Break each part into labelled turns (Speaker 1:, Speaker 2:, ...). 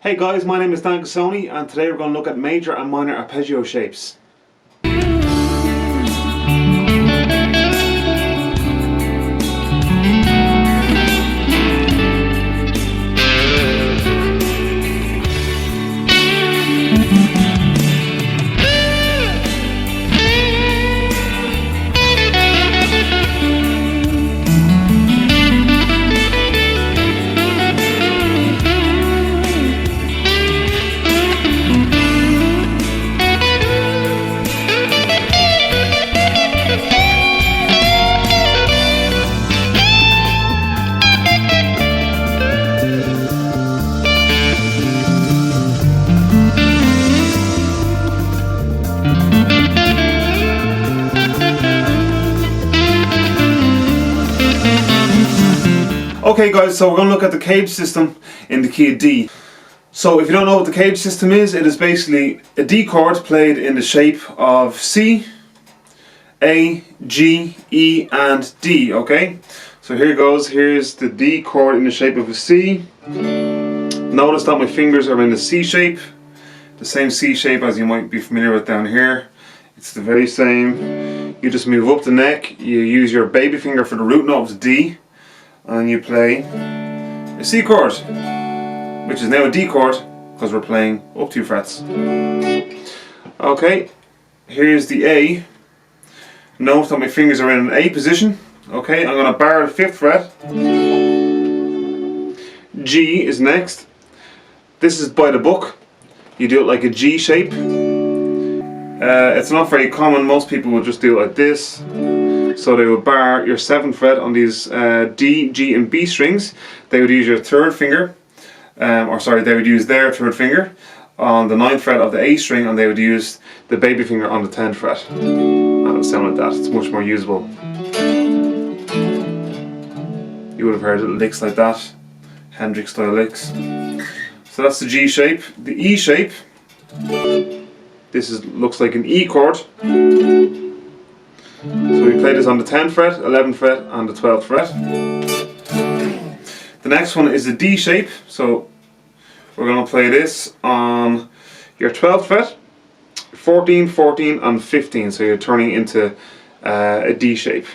Speaker 1: Hey guys, my name is Dan Cassoni and today we're going to look at major and minor arpeggio shapes. Okay guys, so we're going to look at the cage system in the key of D. So if you don't know what the cage system is, it is basically a D chord played in the shape of C, A, G, E and D, okay? So here goes, here's the D chord in the shape of a C. Notice that my fingers are in the C shape, the same C shape as you might be familiar with down here. It's the very same. You just move up the neck, you use your baby finger for the root note of the D, and you play a C chord, which is now a D chord because we're playing up 2 frets. Okay, here's the A. Note that my fingers are in an A position. Okay, I'm going to bar the 5th fret. G is next. This is by the book. You do it like a G shape. It's not very common. Most people will just do it like this. So they would bar your 7th fret on these D, G and B strings. They would use your 3rd finger, they would use their 3rd finger on the 9th fret of the A string, and they would use the baby finger on the 10th fret. And it would sound like that. It's much more usable. You would have heard licks like that, Hendrix style licks. So that's the G shape. The E shape, looks like an E chord. So we play this on the 10th fret, 11th fret and the 12th fret. The next one is the D shape, so we're going to play this on your 12th fret, 14, 14 and 15, so you're turning into a D shape.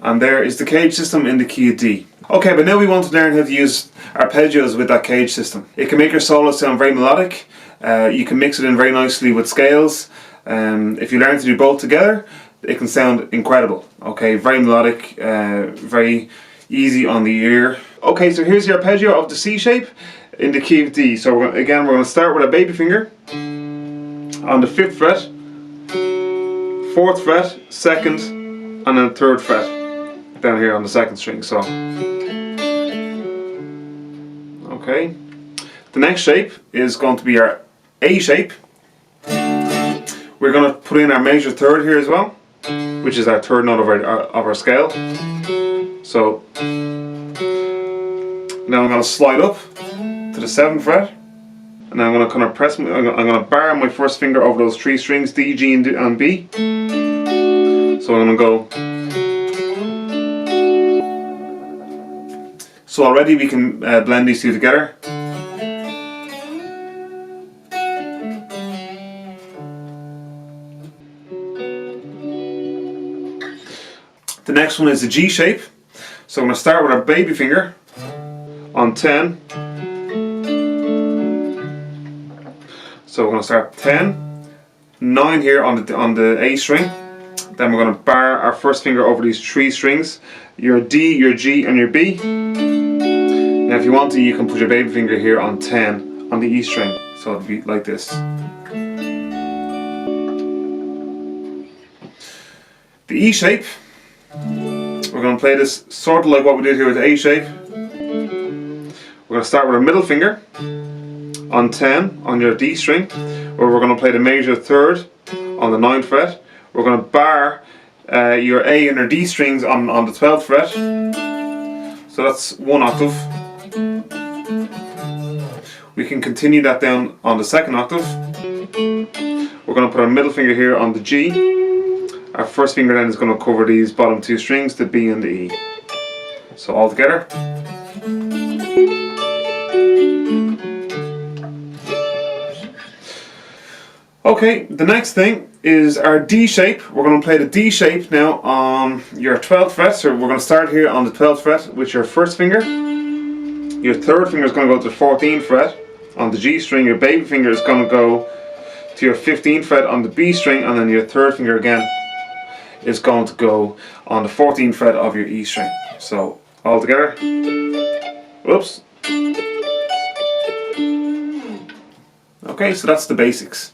Speaker 1: And there is the cage system in the key of D. Okay, but now we want to learn how to use arpeggios with that cage system. It can make your solo sound very melodic. You can mix it in very nicely with scales. If you learn to do both together, it can sound incredible. Okay, very melodic, very easy on the ear. Okay, so here's the arpeggio of the C shape in the key of D. So we're going to start with a baby finger on the 5th fret, 4th fret, 2nd and then 3rd fret down here on the 2nd string. So okay, the next shape is going to be our A shape. We're going to put in our major 3rd here as well, which is our 3rd note of our scale. So now I'm going to slide up to the 7th fret, and now I'm going to kind of press. I'm going to bar my 1st finger over those 3 strings, D, G, and B. So I'm going to go. So already we can blend these two together. The next one is the G shape. So I'm going to start with our baby finger on 10. So we're going to start 10, 9 here on the A string. Then we're going to bar our 1st finger over these 3 strings, your D, your G and your B. Now if you want to, you can put your baby finger here on 10 on the E string. So it'll be like this. The E shape, we're going to play this sort of like what we did here with the A shape. We're going to start with our middle finger on 10 on your D string, where we're going to play the major 3rd on the 9th fret. We're going to bar your A and your D strings on the 12th fret. So that's 1 octave. We can continue that down on the 2nd octave. We're going to put our middle finger here on the G. Our 1st finger then is going to cover these bottom 2 strings, the B and the E. So all together. Okay, the next thing is our D shape. We're going to play the D shape now on your 12th fret. So we're going to start here on the 12th fret with your first finger. Your third finger is going to go to the 14th fret on the G string. Your baby finger is going to go to your 15th fret on the B string, and then your third finger again is going to go on the 14th fret of your E string. So all together. Whoops. Okay, so that's the basics.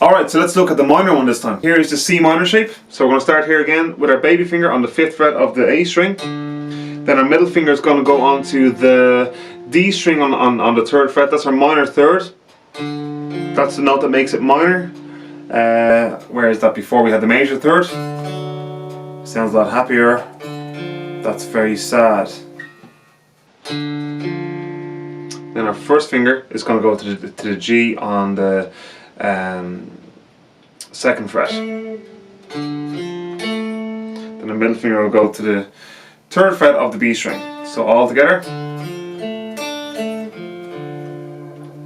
Speaker 1: Alright, so let's look at the minor one this time. Here is the C minor shape. So we're going to start here again with our baby finger on the 5th fret of the A string. Then our middle finger is going to go onto the D string on the 3rd fret. That's our minor 3rd. That's the note that makes it minor. Whereas that before we had the major 3rd. Sounds a lot happier. That's very sad. Then our first finger is going to go to the G on the 2nd fret. Then the middle finger will go to the 3rd fret of the B string. So all together.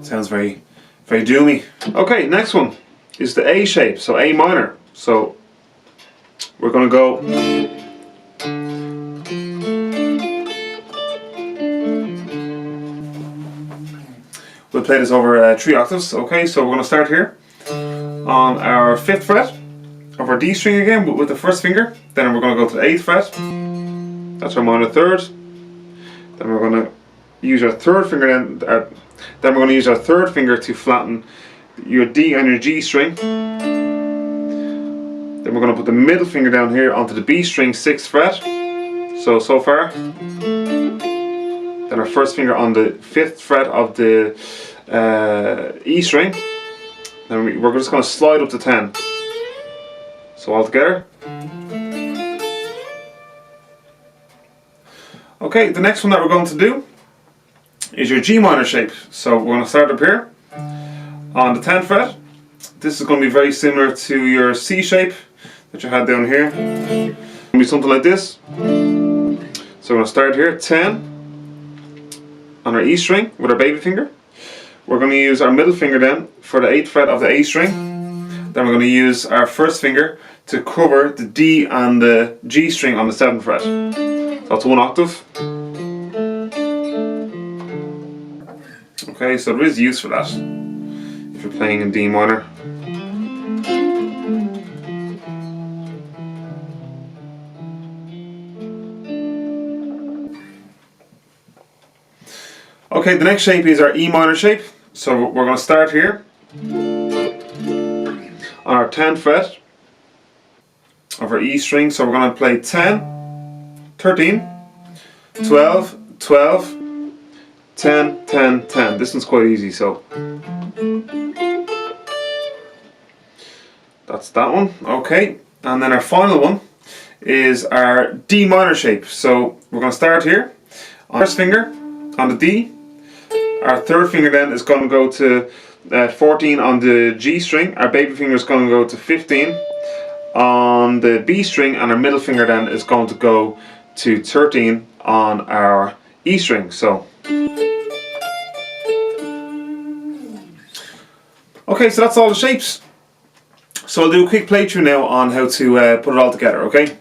Speaker 1: Sounds very, very doomy. Okay, next one is the A shape, so A minor. So we're going to go we'll play this over 3 octaves. Okay, so we're going to start here on our 5th fret of our D string again with the first finger. Then we're going to go to the 8th fret. That's our minor 3rd. Then we're going to use our 3rd finger then we're going to use our 3rd finger to flatten your D and your G string. Then we're going to put the middle finger down here onto the B string 6th fret. So far. Then our first finger on the 5th fret of the E string. Then we're just going to slide up to 10. So all together. Okay, the next one that we're going to do is your G minor shape. So we're going to start up here on the 10th fret. This is going to be very similar to your C shape that you had down here. It's going to be something like this. So we're going to start here, 10 on our E string with our baby finger. We're going to use our middle finger then for the 8th fret of the A string. Then we're going to use our first finger to cover the D and the G string on the 7th fret. That's 1 octave. Okay, so there is use for that if you're playing in D minor. Okay, the next shape is our E minor shape. So we're going to start here on our 10th fret of our E string. So we're going to play 10, 13, 12, 12, 10, 10, 10. This one's quite easy, so that's that one. Okay, and then our final one is our D minor shape. So we're going to start here on our first finger on the D. Our third finger then is going to go to 14 on the G string. Our baby finger is going to go to 15 on the B string, and our middle finger then is going to go to 13 on our E string. So okay, so that's all the shapes. So I'll do a quick playthrough now on how to put it all together, okay?